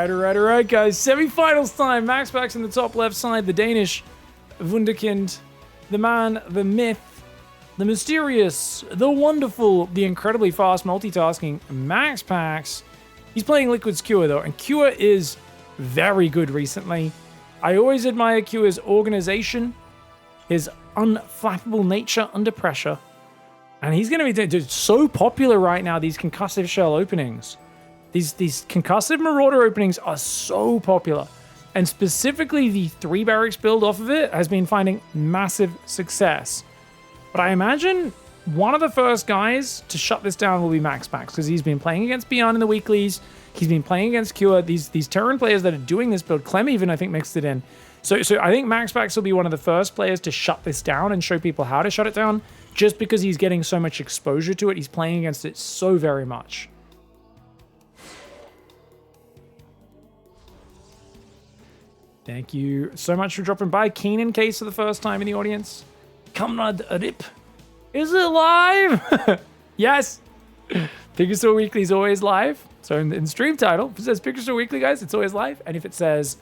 All right, guys. Semi-finals time. MAXPAX in the top left side. The Danish wunderkind. The man, the myth, the mysterious, the wonderful, the incredibly fast multitasking MAXPAX. He's playing Liquid's Cure, though, and Cure is very good recently. I always admire Cure's organization, his unflappable nature under pressure, and he's going to be so popular right now, these concussive shell openings. These concussive Marauder openings are so popular, and specifically the 3 barracks build off of it has been finding massive success. But I imagine one of the first guys to shut this down will be MAXPAX, because he's been playing against Beyond in the weeklies. He's been playing against Cure. These Terran players that are doing this build, Clem even, I think, mixed it in. So I think MAXPAX will be one of the first players to shut this down and show people how to shut it down, just because he's getting so much exposure to it. He's playing against it so very much. Thank you so much for dropping by. Keenan Case for the first time in the audience. Comrade Rip. Is it live? Yes. Pigosaur Weekly is always live. So in stream title, if it says Pigosaur Weekly, guys, it's always live. And if it says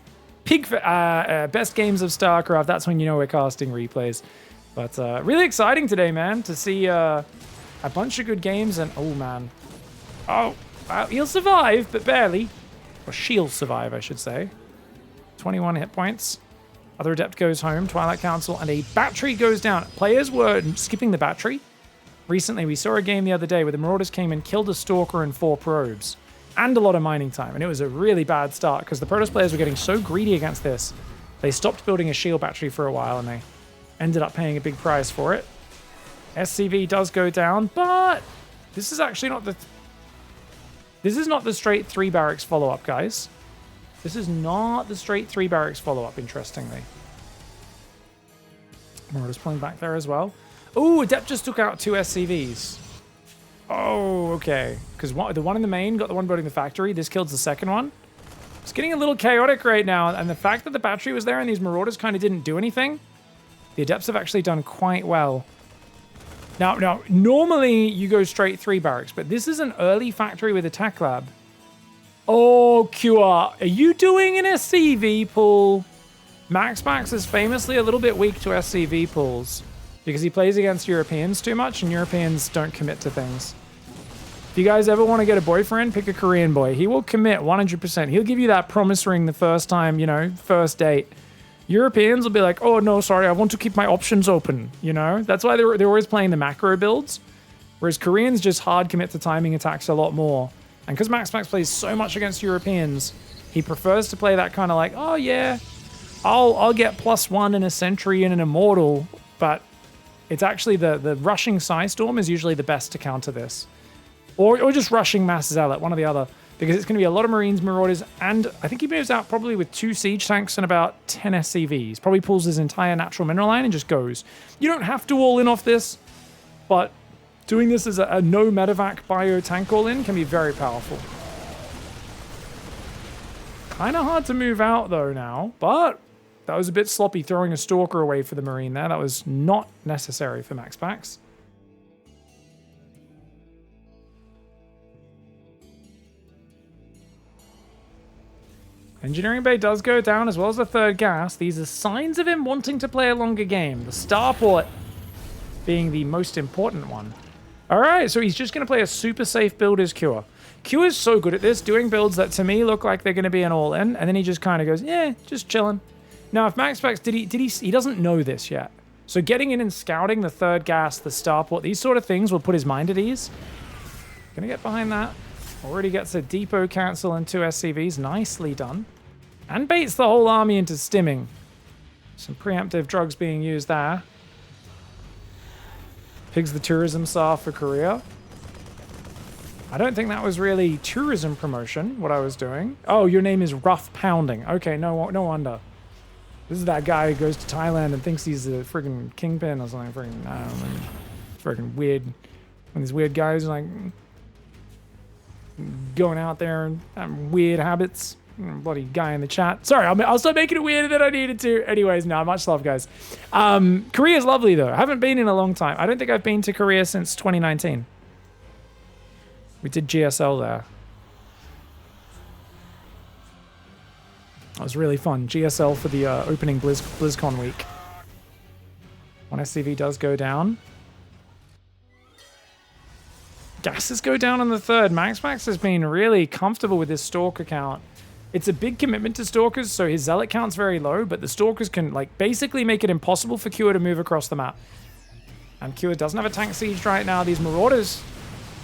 Best Games of StarCraft, that's when you know we're casting replays. But really exciting today, man, to see a bunch of good games. And, oh, man. Oh, he'll survive, but barely. Or she'll survive, I should say. 21 hit points. Other Adept goes home, Twilight Council, and a battery goes down. Players were skipping the battery. Recently, we saw a game the other day where the Marauders came and killed a Stalker and 4 probes. And a lot of mining time. And it was a really bad start because the Protoss players were getting so greedy against this. They stopped building a shield battery for a while and they ended up paying a big price for it. SCV does go down, but this is actually not the... This is not the straight 3 barracks follow-up, guys. This is not the straight 3 barracks follow-up, interestingly. Marauders pulling back there as well. Oh, Adept just took out 2 SCVs. Oh, okay. Because the one in the main got the one building the factory. This killed the second one. It's getting a little chaotic right now. And the fact that the battery was there and these Marauders kind of didn't do anything, the Adepts have actually done quite well. Now, normally you go straight 3 barracks, but this is an early factory with attack lab. Oh, QR, are you doing an SCV pull? MAXPAX is famously a little bit weak to SCV pulls because he plays against Europeans too much, and Europeans don't commit to things. If you guys ever want to get a boyfriend, pick a Korean boy. He will commit 100%. He'll give you that promise ring the first time, you know, first date. Europeans will be like, oh, no, sorry, I want to keep my options open, you know? That's why they're always playing the macro builds, whereas Koreans just hard commit to timing attacks a lot more. And because MAXPAX plays so much against Europeans, he prefers to play that kind of like, oh yeah, I'll get +1 in a Sentry and an Immortal, but it's actually the rushing Psystorm is usually the best to counter this. Or just rushing Mass Zealot, one or the other, because it's going to be a lot of Marines, Marauders, and I think he moves out probably with 2 Siege Tanks and about 10 SCVs. Probably pulls his entire Natural Mineral line and just goes. You don't have to all in off this, but doing this as a no medevac bio tank all-in can be very powerful. Kind of hard to move out though now, but that was a bit sloppy throwing a Stalker away for the Marine there. That was not necessary for MAXPAX. Engineering Bay does go down as well as the 3rd gas. These are signs of him wanting to play a longer game. The Starport being the most important one. All right, so he's just going to play a super safe build as Cure. Cure is so good at this, doing builds that to me look like they're going to be an all-in, and then he just kind of goes, yeah, just chilling. Now, if MAXPAX, he doesn't know this yet. So getting in and scouting the 3rd gas, the Starport, these sort of things will put his mind at ease. Going to get behind that. Already gets a depot cancel and 2 SCVs. Nicely done. And baits the whole army into stimming. Some preemptive drugs being used there. Pigs the tourism SAR for Korea. I don't think that was really tourism promotion, what I was doing. Oh, your name is Rough Pounding. Okay, no wonder. This is that guy who goes to Thailand and thinks he's a friggin' kingpin or something. Friggin', I don't know, friggin' weird. When these weird guys like going out there and having weird habits. Bloody guy in the chat. Sorry, I'll stop making it weirder than I needed to. Anyways, no, much love, guys. Korea's lovely, though. I haven't been in a long time. I don't think I've been to Korea since 2019. We did GSL there. That was really fun. GSL for the opening BlizzCon week. One SCV does go down. Gases go down on the third. MAXPAX has been really comfortable with his Stalker count. It's a big commitment to Stalkers, so his Zealot count's very low, but the Stalkers can like basically make it impossible for Kua to move across the map. And Kua doesn't have a tank siege right now. These Marauders,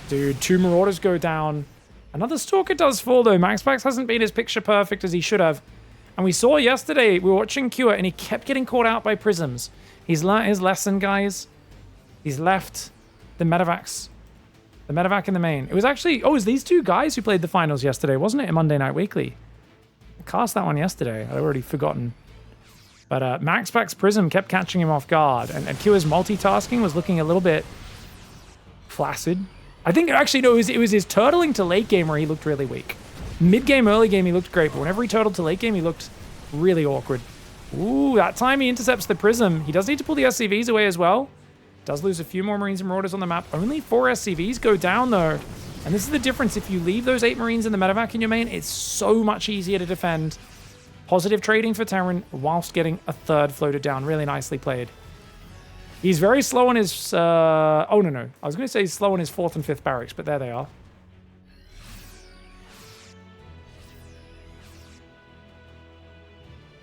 dude, 2 Marauders go down. Another Stalker does fall though. MAXPAX hasn't been as picture perfect as he should have. And we saw yesterday, we were watching Kua and he kept getting caught out by Prisms. He's learnt his lesson, guys. He's left the Medivacs. The Medivac in the main. It was actually, oh, it was these 2 guys who played the finals yesterday, wasn't it? In Monday Night Weekly. I cast that one yesterday. I'd already forgotten. But MAXPAX Prism kept catching him off guard. And Kua's multitasking was looking a little bit flaccid. I think, actually, no, it was his turtling to late game where he looked really weak. Mid game, early game, he looked great. But whenever he turtled to late game, he looked really awkward. Ooh, that time he intercepts the Prism. He does need to pull the SCVs away as well. Does lose a few more Marines and Marauders on the map. Only 4 SCVs go down, though. And this is the difference. If you leave those 8 Marines in the Medivac in your main, it's so much easier to defend. Positive trading for Terran whilst getting a 3rd floated down. Really nicely played. He's very slow on his... oh, no. I was going to say he's slow on his 4th and 5th barracks, but there they are.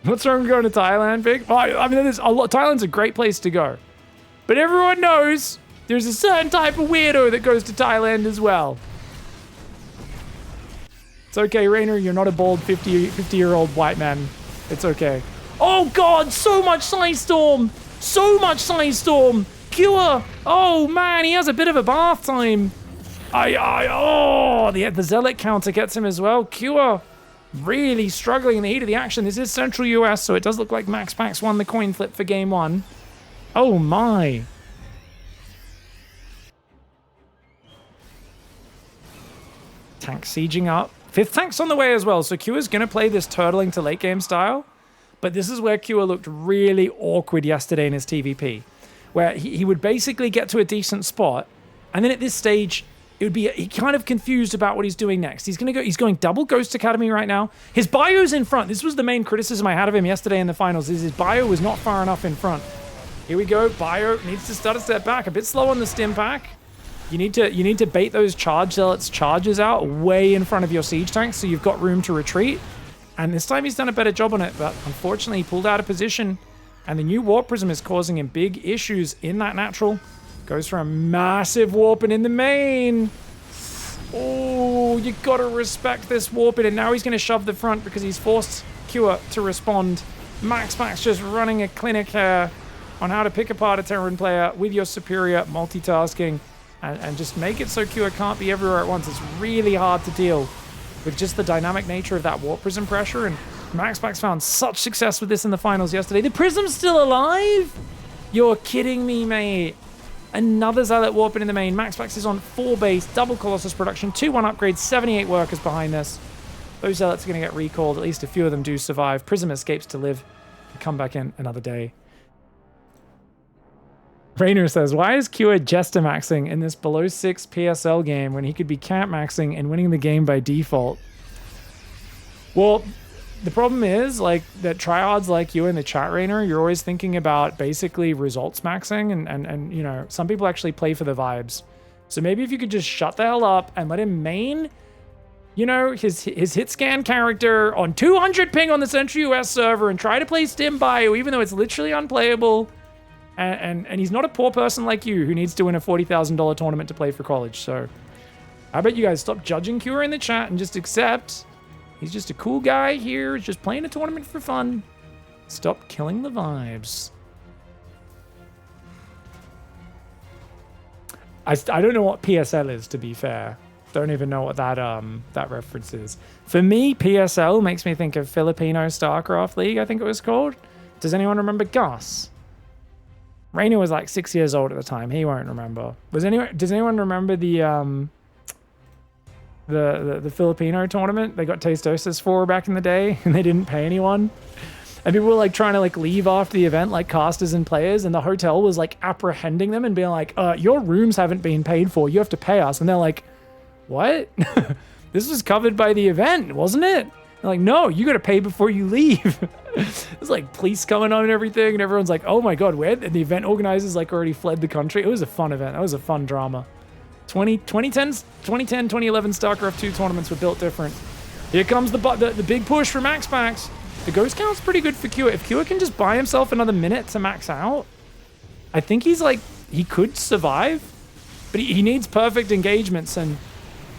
What's wrong with going to Thailand, Big? Oh, I mean, there's a lot. Thailand's a great place to go. But everyone knows there's a certain type of weirdo that goes to Thailand as well. It's okay, Rainer, you're not a bald 50-year-old white man. It's okay. Oh god, so much Psy Storm! So much Psy Storm! Kua! Oh man, he has a bit of a bath time. The Zealot counter gets him as well. Kua really struggling in the heat of the action. This is Central US, so it does look like MAXPAX won the coin flip for game 1. Oh my. Tank sieging up. 5th tank's on the way as well, so Kua's going to play this turtling to late game style. But this is where Kua looked really awkward yesterday in his TVP, where he would basically get to a decent spot, and then at this stage, it would be he kind of confused about what he's doing next. He's going double Ghost Academy right now. His bio's in front. This was the main criticism I had of him yesterday in the finals, is his bio was not far enough in front. Here we go. Bio needs to start a step back. A bit slow on the stim pack. You need to bait those charge zealots charges out way in front of your siege tanks so you've got room to retreat. And this time he's done a better job on it, but unfortunately he pulled out of position. And the new Warp Prism is causing him big issues in that natural. Goes for a massive warping in the main. Oh, you gotta respect this warping. And now he's gonna shove the front because he's forced Kua to respond. MAXPAX just running a clinic here on how to pick apart a Terran player with your superior multitasking and just make it so Kua can't be everywhere at once. It's really hard to deal with just the dynamic nature of that Warp Prism pressure, and MAXPAX found such success with this in the finals yesterday. The Prism's still alive? You're kidding me, mate. Another Zealot warping in the main. MAXPAX is on 4 base, double Colossus production, 2-1 upgrades, 78 workers behind this. Those Zealots are going to get recalled. At least a few of them do survive. Prism escapes to live and come back in another day. Rainer says, why is Kua Jester maxing in this below 6 PSL game when he could be camp maxing and winning the game by default? Well, the problem is like that tryhards like you in the chat, Rainer, you're always thinking about basically results maxing and you know, some people actually play for the vibes. So maybe if you could just shut the hell up and let him main, you know, his hit scan character on 200 ping on the Central US server and try to play Stim Bio even though it's literally unplayable. And he's not a poor person like you who needs to win a $40,000 tournament to play for college. So I bet you guys stop judging Kua in the chat and just accept he's just a cool guy here, just playing a tournament for fun. Stop killing the vibes. I don't know what PSL is, to be fair. Don't even know what that reference is. For me, PSL makes me think of Filipino StarCraft League, I think it was called. Does anyone remember Gus? Rainer was like 6 years old at the time. He won't remember. Does anyone remember the Filipino tournament they got Tastosis for back in the day and they didn't pay anyone? And people were like trying to like leave after the event, like casters and players, and the hotel was like apprehending them and being like, your rooms haven't been paid for. You have to pay us. And they're like, what? This was covered by the event, wasn't it? They're like, no, you got to pay before you leave. There's like police coming on and everything, and everyone's like, oh my god, where? And the event organizers like already fled the country. It was a fun event. That was a fun drama. 2010, 2011 StarCraft 2 tournaments were built different. Here comes the big push for MAXPAX. The ghost count's pretty good for Kua. If Kua can just buy himself another minute to max out, I think he's like, he could survive, but he needs perfect engagements. And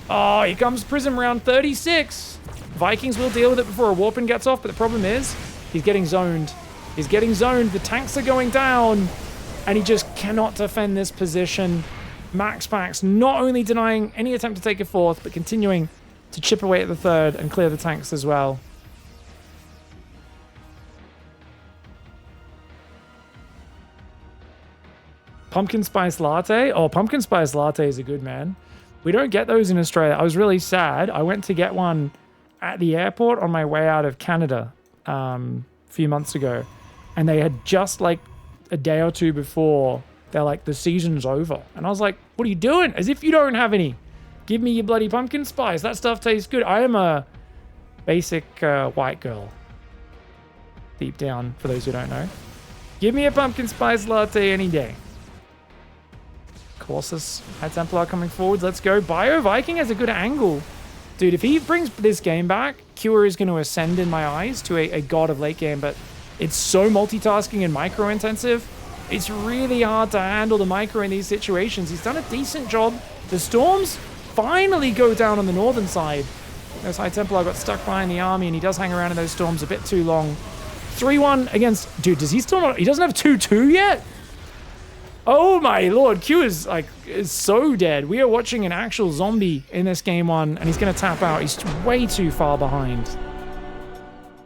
oh, here comes Prism round 36. Vikings will deal with it before a Warpin gets off, but the problem is he's getting zoned. He's getting zoned. The tanks are going down, and he just cannot defend this position. MAXPAX not only denying any attempt to take a fourth, but continuing to chip away at the third and clear the tanks as well. Pumpkin spice latte? Oh, pumpkin spice latte is a good man. We don't get those in Australia. I was really sad. I went to get one at the airport on my way out of Canada a few months ago. And they had just like a day or two before, they're like, the season's over. And I was like, what are you doing? As if you don't have any. Give me your bloody pumpkin spice. That stuff tastes good. I am a basic white girl. Deep down, for those who don't know. Give me a pumpkin spice latte any day. Colossus, High Templar coming forwards. Let's go. Bio Viking has a good angle. Dude, if he brings this game back, Kua is going to ascend in my eyes to a god of late game, but it's so multitasking and micro-intensive. It's really hard to handle the micro in these situations. He's done a decent job. The storms finally go down on the northern side. Those High Templar got stuck behind the army, and he does hang around in those storms a bit too long. 3-1 against... Dude, does he still not... He doesn't have 2-2 yet? Oh my lord, Q is so dead. We are watching an actual zombie in this game one, and he's going to tap out. He's way too far behind.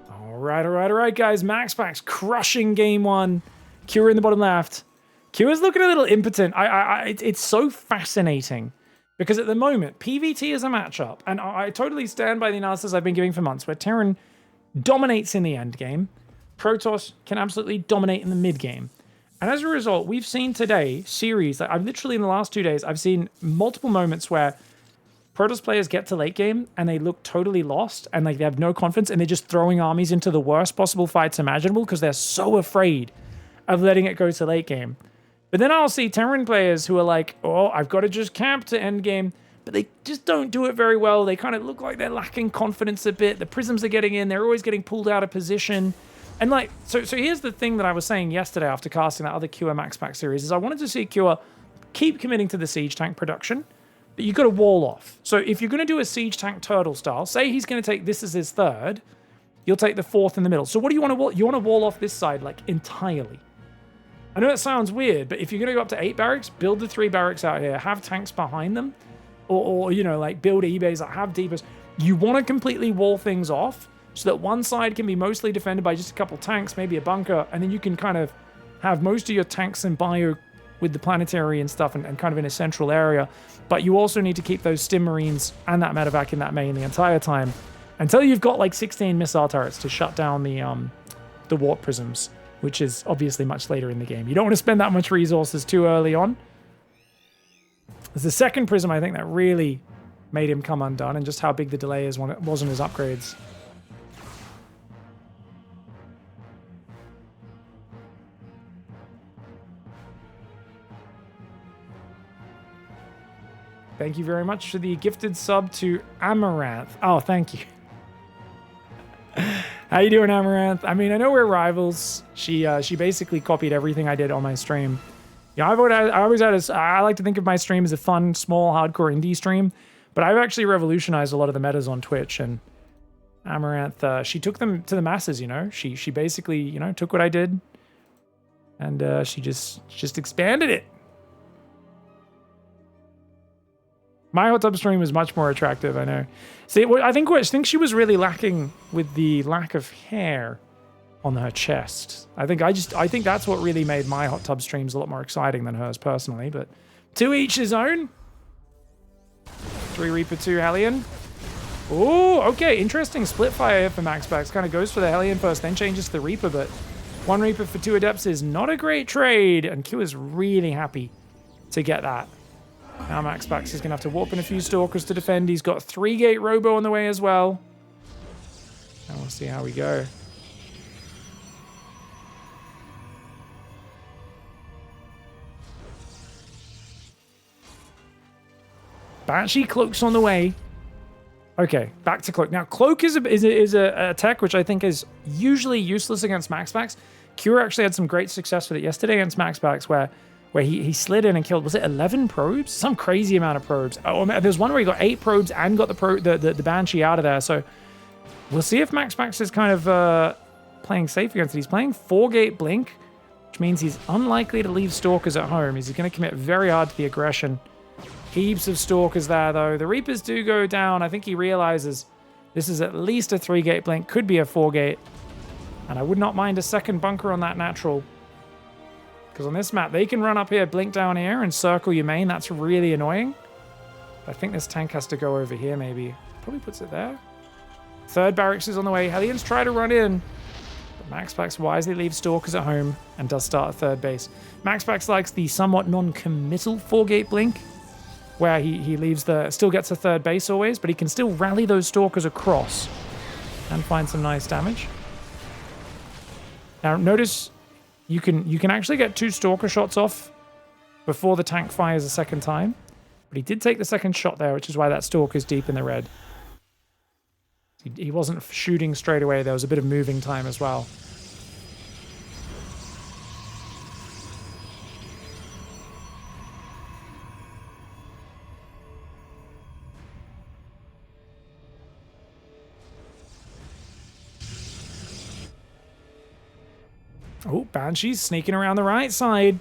All right, guys. MAXPAX crushing game one. Q in the bottom left. Q is looking a little impotent. It's so fascinating because at the moment, PVT is a matchup, and I totally stand by the analysis I've been giving for months, where Terran dominates in the end game. Protoss can absolutely dominate in the mid game. And as a result, we've seen today series, I've literally in the last 2 days, I've seen multiple moments where Protoss players get to late game and they look totally lost and like they have no confidence and they're just throwing armies into the worst possible fights imaginable because they're so afraid of letting it go to late game. But then I'll see Terran players who are like, oh, I've got to just camp to end game, but they just don't do it very well. They kind of look like they're lacking confidence a bit. The prisms are getting in. They're always getting pulled out of position. And like, so here's the thing that I was saying yesterday after casting that other Kua MAXPAX series is I wanted to see Kua keep committing to the siege tank production, but you've got to wall off. So if you're going to do a siege tank turtle style, say he's going to take this as his third, you'll take the fourth in the middle. So what do you want to wall? You want to wall off this side like entirely. I know that sounds weird, but if you're going to go up to 8 barracks, build the 3 barracks out here, have tanks behind them, or you know, like build eBays that have deepers. You want to completely wall things off, so that one side can be mostly defended by just a couple tanks, maybe a bunker, and then you can kind of have most of your tanks and bio with the planetary and stuff and kind of in a central area. But you also need to keep those Stim Marines and that medevac in that main the entire time until you've got like 16 missile turrets to shut down the warp prisms, which is obviously much later in the game. You don't want to spend that much resources too early on. There's the second prism, I think, that really made him come undone, and just how big the delay is when it wasn't his upgrades. Thank you very much for the gifted sub to Amaranth. Oh, thank you. How you doing, Amaranth? I mean, I know we're rivals. She basically copied everything I did on my stream. Yeah, I like to think of my stream as a fun, small, hardcore indie stream, but I've actually revolutionized a lot of the metas on Twitch, and Amaranth, she took them to the masses, you know? She basically, you know, took what I did, and she just expanded it. My hot tub stream was much more attractive, I know. See, I think she was really lacking with the lack of hair on her chest. I think that's what really made my hot tub streams a lot more exciting than hers personally, but to each his own. 3 Reaper, 2 Hellion. Oh, okay, interesting split fire here for MAXPAX. Kind of goes for the Hellion first, then changes to the Reaper, but 1 Reaper for 2 Adepts is not a great trade, and Q is really happy to get that. Now MAXPAX is going to have to warp in a few Stalkers to defend. He's got 3 Gate Robo on the way as well. And we'll see how we go. Banshee Cloak's on the way. Okay, back to Cloak. Now, Cloak is a tech which I think is usually useless against MAXPAX. Cure actually had some great success with it yesterday against MAXPAX where he slid in and killed, was it 11 probes? Some crazy amount of probes. Oh, there's one where he got 8 probes and got the Banshee out of there. So we'll see if MAXPAX is kind of playing safe against it. He's playing 4-gate Blink, which means he's unlikely to leave Stalkers at home. He's going to commit very hard to the aggression. Heaps of Stalkers there, though. The Reapers do go down. I think he realizes this is at least a 3-gate Blink, could be a 4-gate. And I would not mind a second bunker on that natural. Because on this map, they can run up here, blink down here, and circle your main. That's really annoying. I think this tank has to go over here, maybe. Probably puts it there. Third barracks is on the way. Hellions try to run in. But MAXPAX wisely leaves Stalkers at home and does start a third base. MAXPAX likes the somewhat non-committal 4-gate Blink, where he leaves still gets a third base always, but he can still rally those Stalkers across and find some nice damage. Now notice you can actually get 2 Stalker shots off before the tank fires a second time, but he did take the second shot there, which is why that Stalker's deep in the red. He wasn't shooting straight away. There was a bit of moving time as well. Oh, Banshee's sneaking around the right side.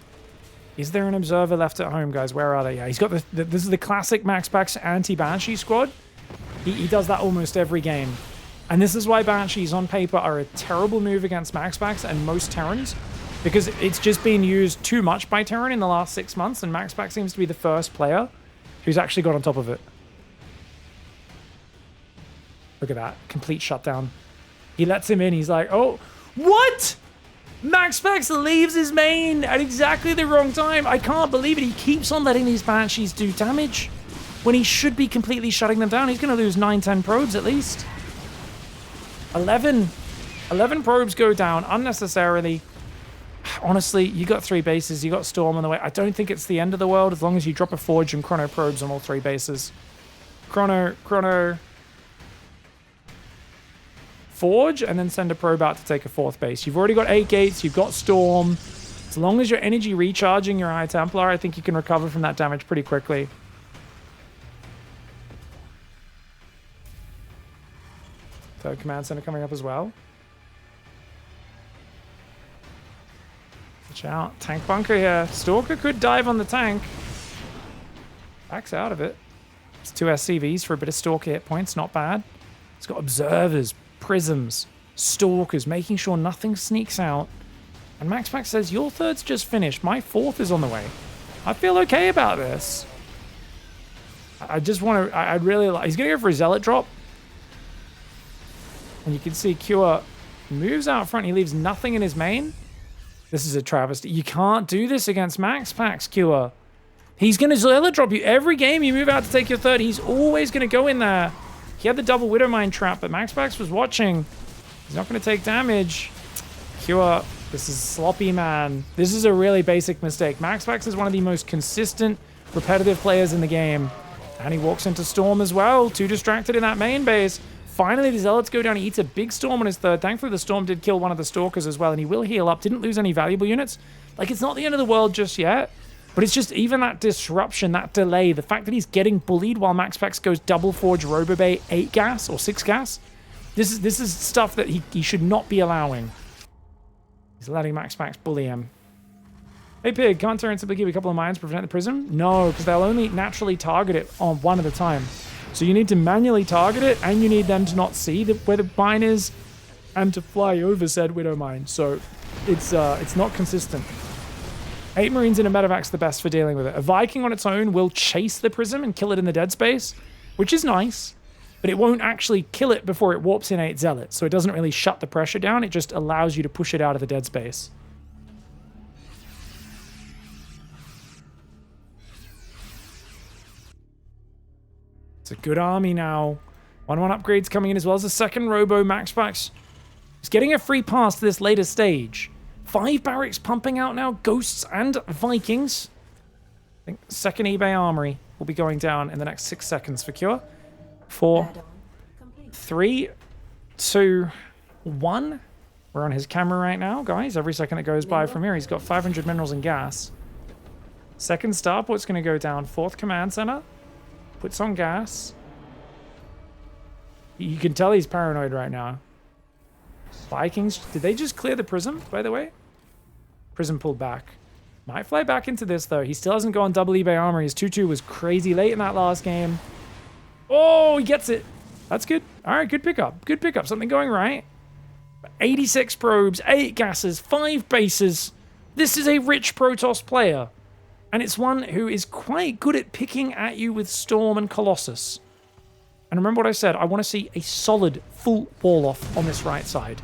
Is there an observer left at home, guys? Where are they? Yeah, he's got this is the classic MAXPAX anti-Banshee squad. He does that almost every game. And this is why Banshees on paper are a terrible move against MAXPAX and most Terrans, because it's just been used too much by Terran in the last 6 months, and MAXPAX seems to be the first player who's actually got on top of it. Look at that. Complete shutdown. He lets him in. He's like, oh, what? MAXPAX leaves his main at exactly the wrong time. I can't believe it. He keeps on letting these Banshees do damage when he should be completely shutting them down. He's going to lose 9-10 probes at least. 11 probes go down unnecessarily. Honestly, you got 3 bases. You got Storm on the way. I don't think it's the end of the world as long as you drop a Forge and Chrono probes on all 3 bases. Chrono, Forge, and then send a probe out to take a 4th base. You've already got 8 gates. You've got Storm. As long as you're energy recharging your High Templar, I think you can recover from that damage pretty quickly. Third command center coming up as well. Watch out. Tank bunker here. Stalker could dive on the tank. Backs out of it. It's 2 SCVs for a bit of Stalker hit points. Not bad. It's got observers, prisms, Stalkers, making sure nothing sneaks out. And MAXPAX says, your 3rd's just finished. My 4th is on the way. I feel okay about this. I just want to... I'd really like... He's going to go for a Zealot drop. And you can see Cure moves out front. He leaves nothing in his main. This is a travesty. You can't do this against MAXPAX, Cure. He's going to Zealot drop you. Every game you move out to take your 3rd, he's always going to go in there. He had the double Widowmine trap, but MAXPAX was watching. He's not going to take damage. Cure, this is sloppy, man. This is a really basic mistake. MAXPAX is one of the most consistent, repetitive players in the game. And he walks into Storm as well. Too distracted in that main base. Finally, the Zealots go down. He eats a big Storm on his 3rd. Thankfully, the Storm did kill one of the Stalkers as well, and he will heal up. Didn't lose any valuable units. Like, it's not the end of the world just yet. But it's just even that disruption, that delay, the fact that he's getting bullied while MAXPAX goes double Forge Robobay 8 gas or 6 gas. This is stuff that he should not be allowing. He's letting MAXPAX bully him. Hey Pig, can't Terran simply give you a couple of mines to prevent the prism? No, because they'll only naturally target it on one at a time. So you need to manually target it, and you need them to not see where the mine is, and to fly over said Widow mine. So it's not consistent. 8 Marines in a Medevac's the best for dealing with it. A Viking on its own will chase the prism and kill it in the dead space, which is nice, but it won't actually kill it before it warps in 8 Zealots, so it doesn't really shut the pressure down. It just allows you to push it out of the dead space. It's a good army now. 1-1 upgrades coming in as well as the second Robo. MAXPAX is getting a free pass to this later stage. 5 barracks pumping out now. Ghosts and Vikings. I think second eBay Armory will be going down in the next 6 seconds for Cure. 4, 3, 2, 1. We're on his camera right now, guys. Every second that goes by from here, he's got 500 minerals and gas. Second starport's going to go down. 4th command center. Puts on gas. You can tell he's paranoid right now. Vikings, did they just clear the prism, by the way? Prism pulled back. Might fly back into this, though. He still hasn't gone double eBay armor. His 2-2 was crazy late in that last game. Oh, he gets it. That's good. All right, good pickup. Good pickup. Something going right. 86 probes, 8 gases, 5 bases. This is a rich Protoss player. And it's one who is quite good at picking at you with Storm and Colossus. And remember what I said, I want to see a solid full wall off on this right side.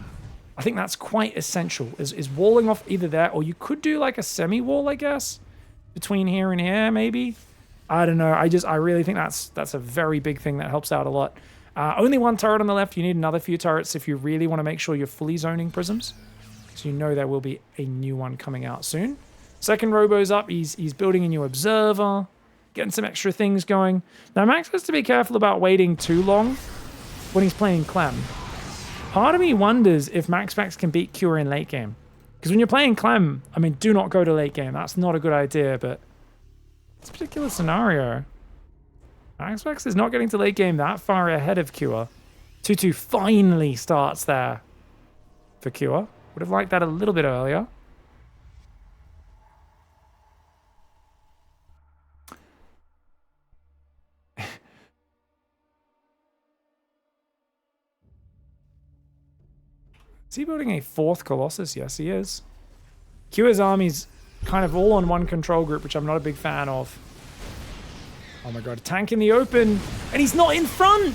I think that's quite essential, is walling off either there, or you could do like a semi-wall, I guess, between here and here, maybe. I don't know. I really think that's a very big thing that helps out a lot. Only 1 turret on the left. You need another few turrets if you really want to make sure you're fully zoning prisms. So you know there will be a new one coming out soon. Second Robo's up. He's building a new observer, getting some extra things going. Now Max has to be careful about waiting too long when he's playing Clem. Part of me wonders if MAXPAX can beat Cure in late game. Because when you're playing Clem, I mean, do not go to late game. That's not a good idea, but this particular scenario, MAXPAX is not getting to late game that far ahead of Cure. 2-2 finally starts there for Cure. Would have liked that a little bit earlier. Is he building a 4th Colossus? Yes, he is. Cure's army's kind of all on one control group, which I'm not a big fan of. Oh my god, a tank in the open, and he's not in front,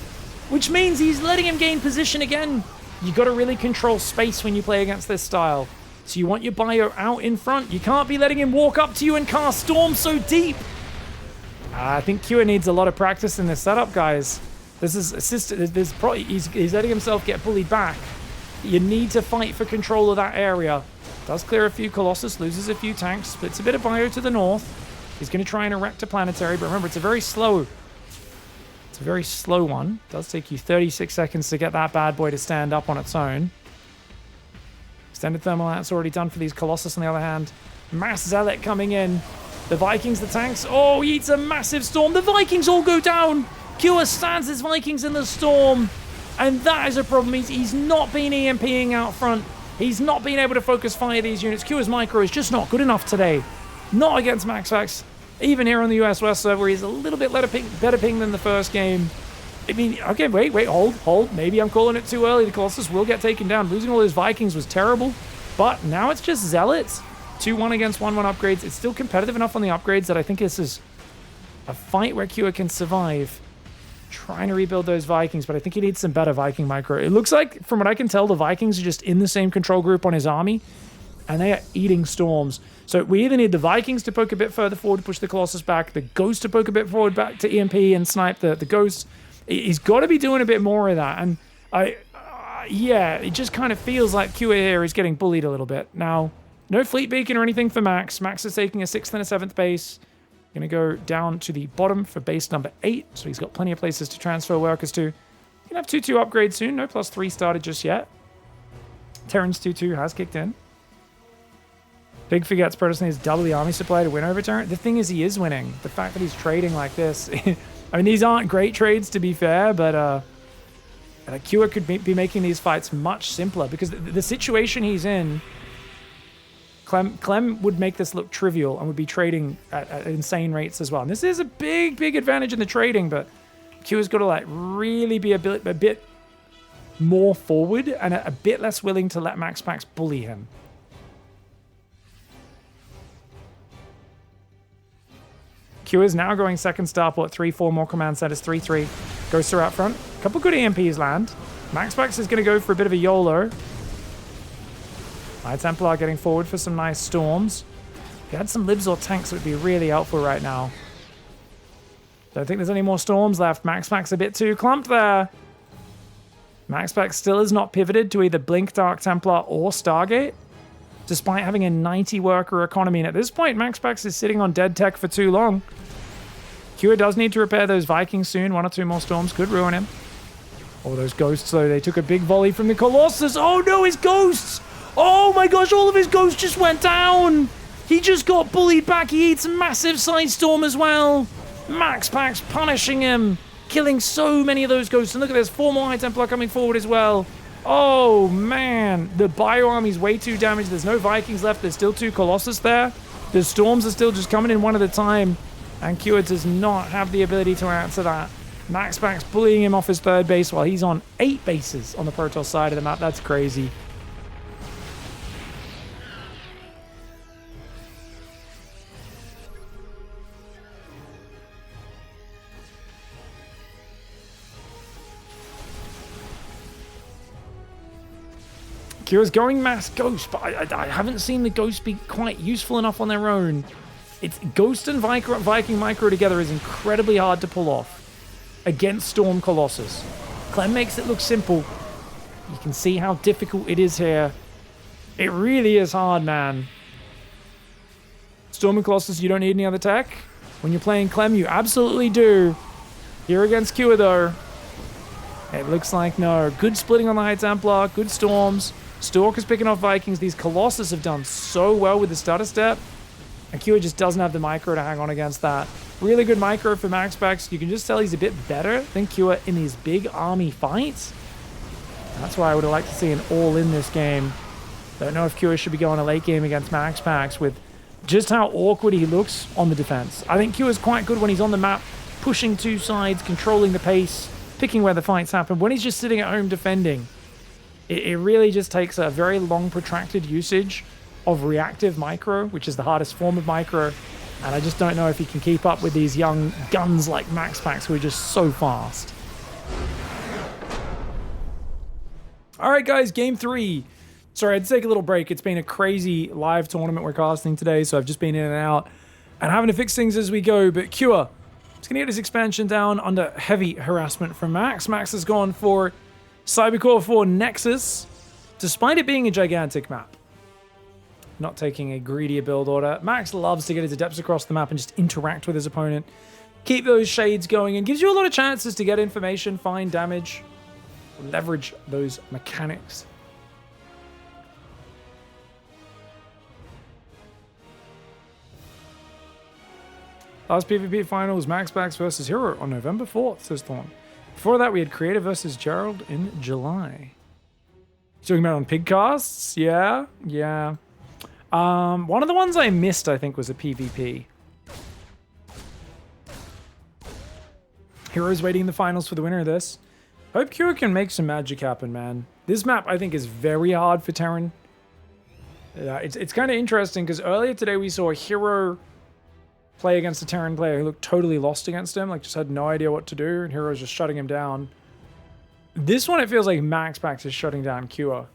which means he's letting him gain position again. You got to really control space when you play against this style. So you want your bio out in front. You can't be letting him walk up to you and cast Storm so deep. I think Cure needs a lot of practice in this setup, guys. This is assisted. He's letting himself get bullied back. You need to fight for control of that area. Does clear a few Colossus, loses a few tanks, splits a bit of bio to the north. He's going to try and erect a planetary, but remember, it's a very slow one. It does take you 36 seconds to get that bad boy to stand up on its own. Extended thermal lance already done for these Colossus on the other hand. Mass Zealot coming in. The Vikings, the tanks. Oh, he eats a massive storm. The Vikings all go down. Cure stands his Vikings in the storm. And that is a problem. He's not been EMPing out front. He's not been able to focus fire these units. Cure's micro is just not good enough today. Not against MAXPAX. Even here on the US West server, he's a little bit better ping than the first game. I mean, okay, wait, hold. Maybe I'm calling it too early. The Colossus will get taken down. Losing all those Vikings was terrible. But now it's just Zealots. 2-1 against 1-1 upgrades. It's still competitive enough on the upgrades that I think this is a fight where Cure can survive. Trying to rebuild those Vikings, but I think he needs some better Viking micro. It looks like, from what I can tell, the Vikings are just in the same control group on his army, and they are eating storms. So we either need the Vikings to poke a bit further forward to push the Colossus back, the Ghost to poke a bit forward back to EMP and snipe the Ghost. He's got to be doing a bit more of that, and yeah, it just kind of feels like Cure here is getting bullied a little bit. Now, no fleet beacon or anything for Max. Max is taking a 6th and a 7th base. Going to go down to the bottom for base number 8, so he's got plenty of places to transfer workers to. He can have 2-2 upgrades soon. No +3 started just yet. Terran's 2-2 has kicked in. Big forgets Protoss needs double the army supply to win over Terran. The thing is, he is winning. The fact that he's trading like this. I mean, these aren't great trades, to be fair, but Cure could be making these fights much simpler, because the situation he's in, Clem would make this look trivial and would be trading at insane rates as well. And this is a big advantage in the trading, but Cure's got to like really be a bit more forward and a bit less willing to let MAXPAX bully him. Cure is now going second starport, 3-4 more command centers, 3-3. Goes through out front. A couple good EMPs land. MAXPAX is going to go for a bit of a YOLO. High Templar getting forward for some nice storms. If you had some libs or tanks, it would be really helpful right now. Don't think there's any more storms left. MAXPAX a bit too clumped there. MAXPAX still has not pivoted to either Blink, Dark Templar, or Stargate, despite having a 90 worker economy. And at this point, MAXPAX is sitting on dead tech for too long. Kua does need to repair those Vikings soon. 1 or 2 more storms could ruin him. Oh, those ghosts, though. They took a big volley from the Colossus. Oh, no, his ghosts! Oh, my gosh, all of his ghosts just went down! He just got bullied back. He eats a massive side storm as well. MAXPAX punishing him, killing so many of those ghosts. And look at this, 4 more High Templar coming forward as well. Oh, man. The Bio Army's way too damaged. There's no Vikings left. There's still 2 Colossus there. The storms are still just coming in one at a time. And Kua does not have the ability to answer that. MAXPAX bullying him off his 3rd base while he's on 8 bases on the Protoss side of the map. That's crazy. Kira's going mass Ghost, but I haven't seen the Ghost be quite useful enough on their own. It's Ghost and Viking Micro together is incredibly hard to pull off against Storm Colossus. Clem makes it look simple. You can see how difficult it is here. It really is hard, man. Storm and Colossus, you don't need any other tech. When you're playing Clem, you absolutely do. Here against Kua, though, it looks like no. Good splitting on the High Templar, good storms. Stalker's picking off Vikings. These Colossus have done so well with the stutter step. And Kua just doesn't have the micro to hang on against that. Really good micro for MAXPAX. You can just tell he's a bit better than Kua in these big army fights. That's why I would have liked to see an all-in this game. Don't know if Kua should be going a late game against MAXPAX with just how awkward he looks on the defense. I think Kua's quite good when he's on the map, pushing 2 sides, controlling the pace, picking where the fights happen. When he's just sitting at home defending, it really just takes a very long, protracted usage of reactive micro, which is the hardest form of micro. And I just don't know if he can keep up with these young guns like MAXPAX who are just so fast. All right, guys, game 3. Sorry, I had to take a little break. It's been a crazy live tournament we're casting today, so I've just been in and out and having to fix things as we go. But Kua is going to get his expansion down under heavy harassment from Max. Max has gone for Cybercore 4 Nexus, despite it being a gigantic map. Not taking a greedier build order. Max loves to get his adepts across the map and just interact with his opponent. Keep those shades going and gives you a lot of chances to get information, find damage, leverage those mechanics. Last PvP final was MAXPAX versus Hero on November 4th, says Thorn. Before that, we had Creator versus Gerald in July. Talking about on Pigcasts? Yeah. One of the ones I missed, I think, was a PvP. Heroes waiting in the finals for the winner of this. Hope Kua can make some magic happen, man. This map, I think, is very hard for Terran. It's kind of interesting, because earlier today we saw a Hero play against a Terran player who looked totally lost against him, like just had no idea what to do, and Hero's just shutting him down. This one, it feels like MAXPAX is shutting down Kua.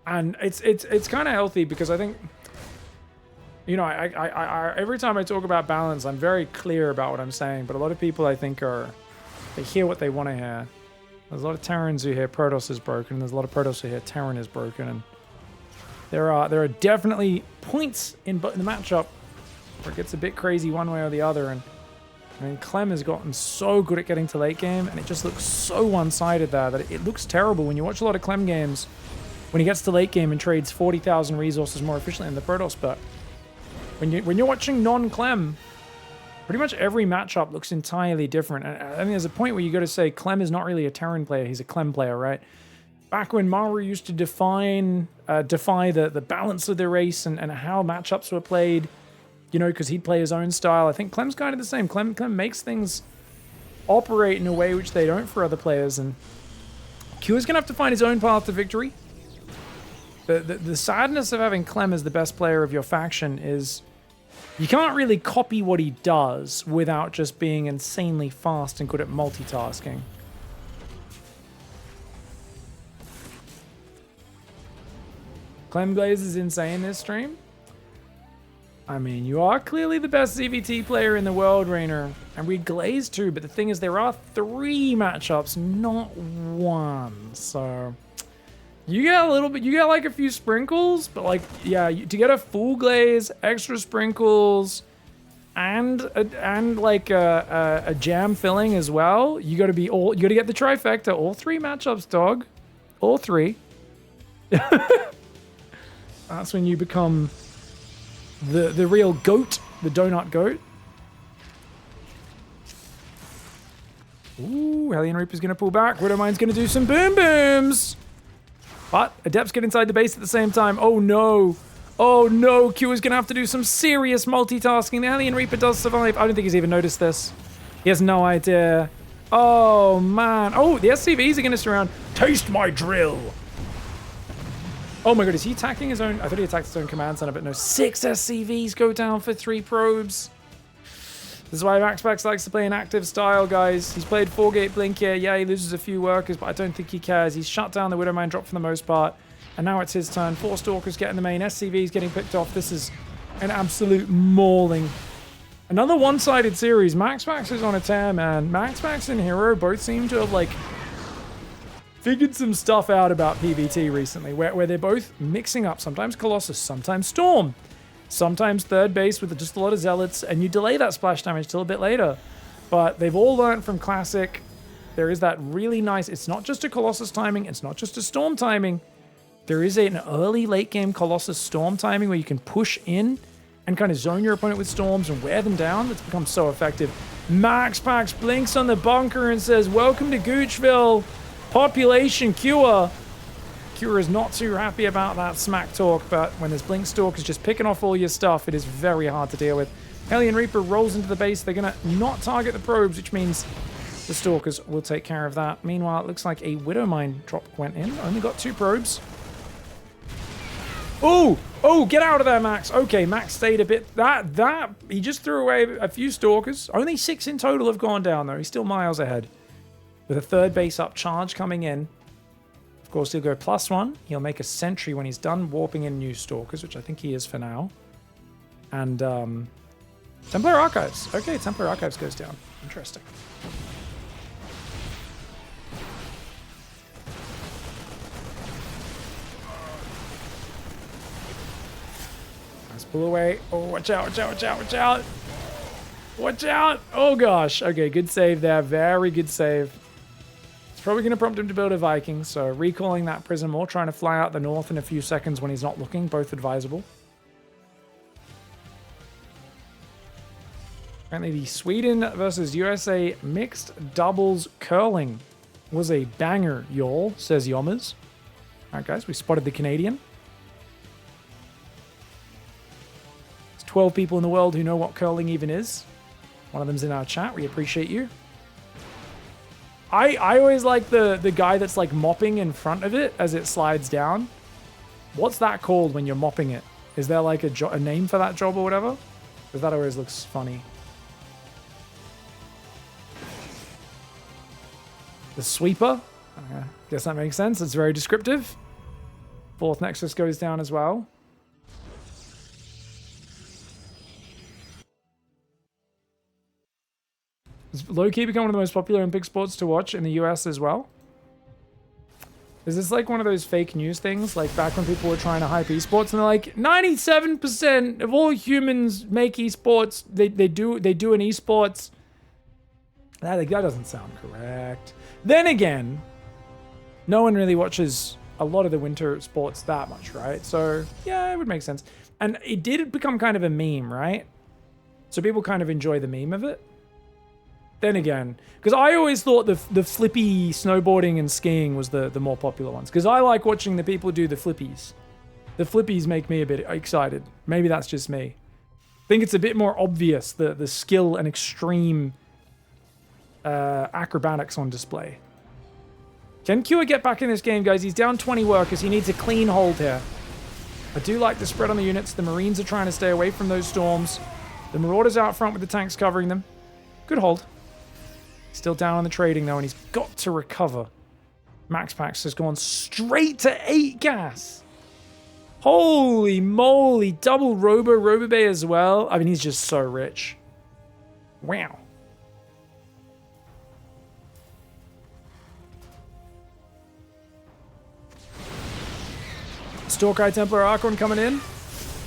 And it's kind of healthy, because I think, you know, I every time I talk about balance, I'm very clear about what I'm saying, but a lot of people, I think, they hear what they want to hear. There's a lot of Terrans who hear Protoss is broken, and there's a lot of Protoss who hear Terran is broken, and there are definitely points in the matchup where it gets a bit crazy one way or the other. And I mean, Clem has gotten so good at getting to late game, and it just looks so one-sided there that it looks terrible. When you watch a lot of Clem games, when he gets to late game and trades 40,000 resources more efficiently in the Protoss, but when you're watching non-Clem, pretty much every matchup looks entirely different. And I think there's a point where you got to say Clem is not really a Terran player, he's a Clem player, right? Back when Maru used to defy the balance of the race and how matchups were played, you know, because he'd play his own style. I think Clem's kind of the same. Clem makes things operate in a way which they don't for other players, and Kua's going to have to find his own path to victory. The sadness of having Clem as the best player of your faction is you can't really copy what he does without just being insanely fast and good at multitasking. Clem Blaze is insane this stream. I mean, you are clearly the best ZVT player in the world, Rainer. And we glaze too, but the thing is there are 3 matchups, not 1. So you get a little bit, you get like a few sprinkles, but like, yeah, to get a full glaze, extra sprinkles, and like a jam filling as well, you got to be you got to get the trifecta, all 3 matchups, dog. All 3. That's when you become the real goat, the donut goat. Ooh, Hellion Reaper's gonna pull back. Widowmine's gonna do some boom booms. But Adepts get inside the base at the same time. Oh no. Oh no, Q is gonna have to do some serious multitasking. The Hellion Reaper does survive. I don't think he's even noticed this. He has no idea. Oh man. Oh, the SCVs are gonna surround. Taste my drill. Oh my god, is he attacking his own? I thought he attacked his own command center, but no. 6 SCVs go down for 3 probes. This is why MAXPAX likes to play an active style, guys. He's played 4-gate blink here. Yeah, he loses a few workers, but I don't think he cares. He's shut down the Widowmine drop for the most part. And now it's his turn. 4 Stalkers getting the main. SCV's getting picked off. This is an absolute mauling. Another one-sided series. MAXPAX is on a tear, man. MAXPAX and Hero both seem to have, like, figured some stuff out about PvT recently, where they're both mixing up. Sometimes Colossus, sometimes Storm. Sometimes third base with just a lot of Zealots, and you delay that splash damage till a bit later. But they've all learned from Classic. There is that really nice, it's not just a Colossus timing, it's not just a Storm timing. There is an early late game Colossus Storm timing where you can push in and kind of zone your opponent with Storms and wear them down. That's become so effective. MAXPAX blinks on the bunker and says, welcome to Goochville. Population Cure. Cure is not too happy about that smack talk, but when there's Blink Stalkers just picking off all your stuff, it is very hard to deal with. Hellion Reaper rolls into the base. They're going to not target the probes, which means the Stalkers will take care of that. Meanwhile, it looks like a Widowmine drop went in. Only got 2 probes. Oh, oh, get out of there, Max. Okay, Max stayed a bit. He just threw away a few Stalkers. Only 6 in total have gone down, though. He's still miles ahead. With a third base up charge coming in. Of course, he'll go +1. He'll make a sentry when he's done warping in new Stalkers, which I think he is for now. And Templar Archives. Okay, Templar Archives goes down. Interesting. Nice pull away. Oh, watch out, watch out, watch out, watch out. Watch out. Oh, gosh. Okay, good save there. Very good save. Probably going to prompt him to build a Viking, so recalling that Prism or trying to fly out the north in a few seconds when he's not looking, both advisable. Apparently the Sweden versus USA mixed doubles curling was a banger, y'all, says Yommers. Alright guys, we spotted the Canadian. There's 12 people in the world who know what curling even is. One of them's in our chat, we appreciate you. I always like the guy that's like mopping in front of it as it slides down. What's that called when you're mopping it? Is there like a name for that job or whatever? Because that always looks funny. The sweeper. Guess that makes sense. It's very descriptive. 4th Nexus goes down as well. It's low-key become one of the most popular Olympic sports to watch in the US as well. Is this like one of those fake news things? Like back when people were trying to hype esports and they're like, 97% of all humans make esports. They do an esports. That doesn't sound correct. Then again, no one really watches a lot of the winter sports that much, right? So yeah, it would make sense. And it did become kind of a meme, right? So people kind of enjoy the meme of it. Then again, because I always thought the flippy snowboarding and skiing was the more popular ones. Because I like watching the people do the flippies. The flippies make me a bit excited. Maybe that's just me. I think it's a bit more obvious, the skill and extreme acrobatics on display. Can Kua get back in this game, guys? He's down 20 workers. He needs a clean hold here. I do like the spread on the units. The Marines are trying to stay away from those storms. The Marauders out front with the tanks covering them. Good hold. Still down on the trading, though, and he's got to recover. MAXPAX has gone straight to 8 gas. Holy moly, double Robo Bay as well. I mean, he's just so rich. Wow. Stalk Eye Templar Archon coming in.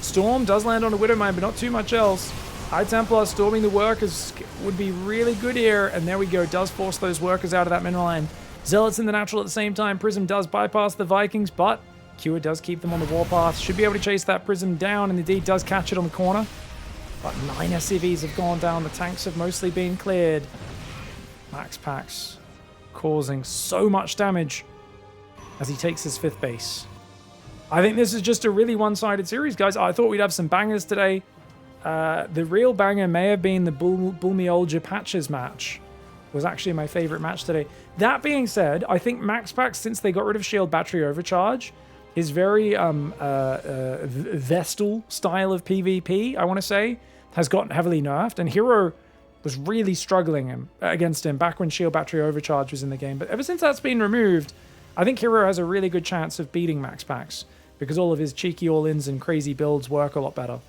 Storm does land on a Widowmine, but not too much else. Eye Templar storming the workers would be really good here. And there we go. Does force those workers out of that mineral line. Zealots in the natural at the same time. Prism does bypass the Vikings, but Cure does keep them on the warpath. Should be able to chase that Prism down, and indeed does catch it on the corner. But 9 SCVs have gone down. The tanks have mostly been cleared. MAXPAX causing so much damage as he takes his 5th base. I think this is just a really one-sided series, guys. I thought we'd have some bangers today. The real banger may have been the Bulmiolja Patches match. Was actually my favorite match today. That being said, I think MAXPAX, since they got rid of Shield Battery Overcharge, is very Vestal style of PvP, I want to say, has gotten heavily nerfed. And Hero was really struggling against him back when Shield Battery Overcharge was in the game. But ever since that's been removed, I think Hero has a really good chance of beating MAXPAX because all of his cheeky all-ins and crazy builds work a lot better.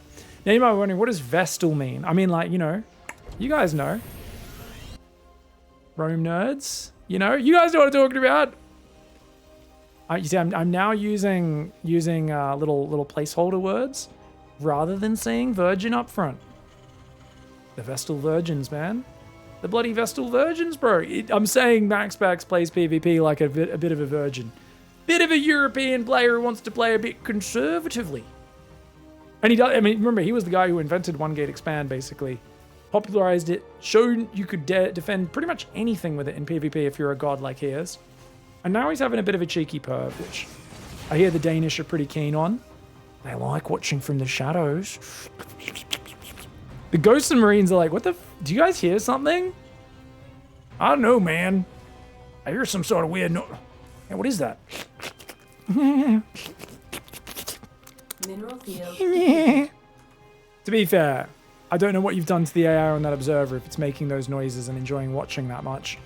Now you might be wondering, what does Vestal mean? I mean, like, you know, you guys know. Rome nerds, you know, you guys know what I'm talking about. You see, I'm now using little placeholder words rather than saying virgin up front. The Vestal Virgins, man. The bloody Vestal Virgins, bro. I'm saying MAXPAX plays PvP like a bit of a virgin. Bit of a European player who wants to play a bit conservatively. And he does, I mean, remember, he was the guy who invented One Gate Expand, basically. Popularized it, showed you could defend pretty much anything with it in PvP if you're a god like he is. And now he's having a bit of a cheeky perv, which I hear the Danish are pretty keen on. They like watching from the shadows. The Ghosts and Marines are like, what the do you guys hear something? I don't know, man. I hear some sort of weird Hey, what is that? Mineral field. To be fair, I don't know what you've done to the AI on that observer if it's making those noises and enjoying watching that much.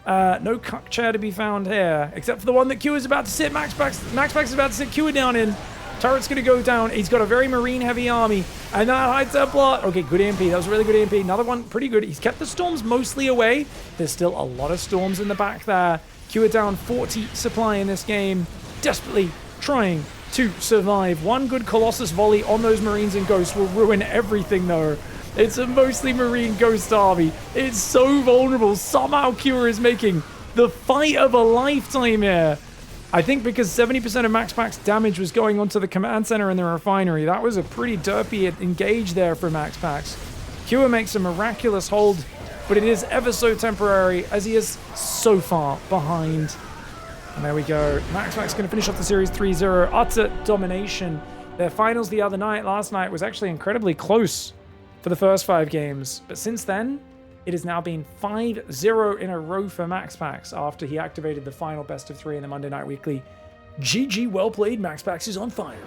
No cuck chair to be found here, except for the one that Q is about to sit. MAXPAX is about to sit Q down in. Turret's going to go down. He's got a very marine-heavy army. And that High Templar. Okay, good EMP. That was a really good EMP. Another one, pretty good. He's kept the storms mostly away. There's still a lot of storms in the back there. Q down 40 supply in this game. Desperately trying to survive. One good Colossus volley on those Marines and Ghosts will ruin everything, though. It's a mostly Marine Ghost army. It's so vulnerable. Somehow Cure is making the fight of a lifetime here. I think because 70% of MAXPAX damage was going onto the command center and the refinery. That was a pretty derpy engage there for MAXPAX. Cure makes a miraculous hold, but it is ever so temporary as he is so far behind. And there we go. MAXPAX going to finish off the series 3-0. Utter domination. Their finals the other night, last night, was actually incredibly close for the first 5 games. But since then, it has now been 5-0 in a row for MAXPAX after he activated the final best of 3 in the Monday Night Weekly. GG, well played. MAXPAX is on fire.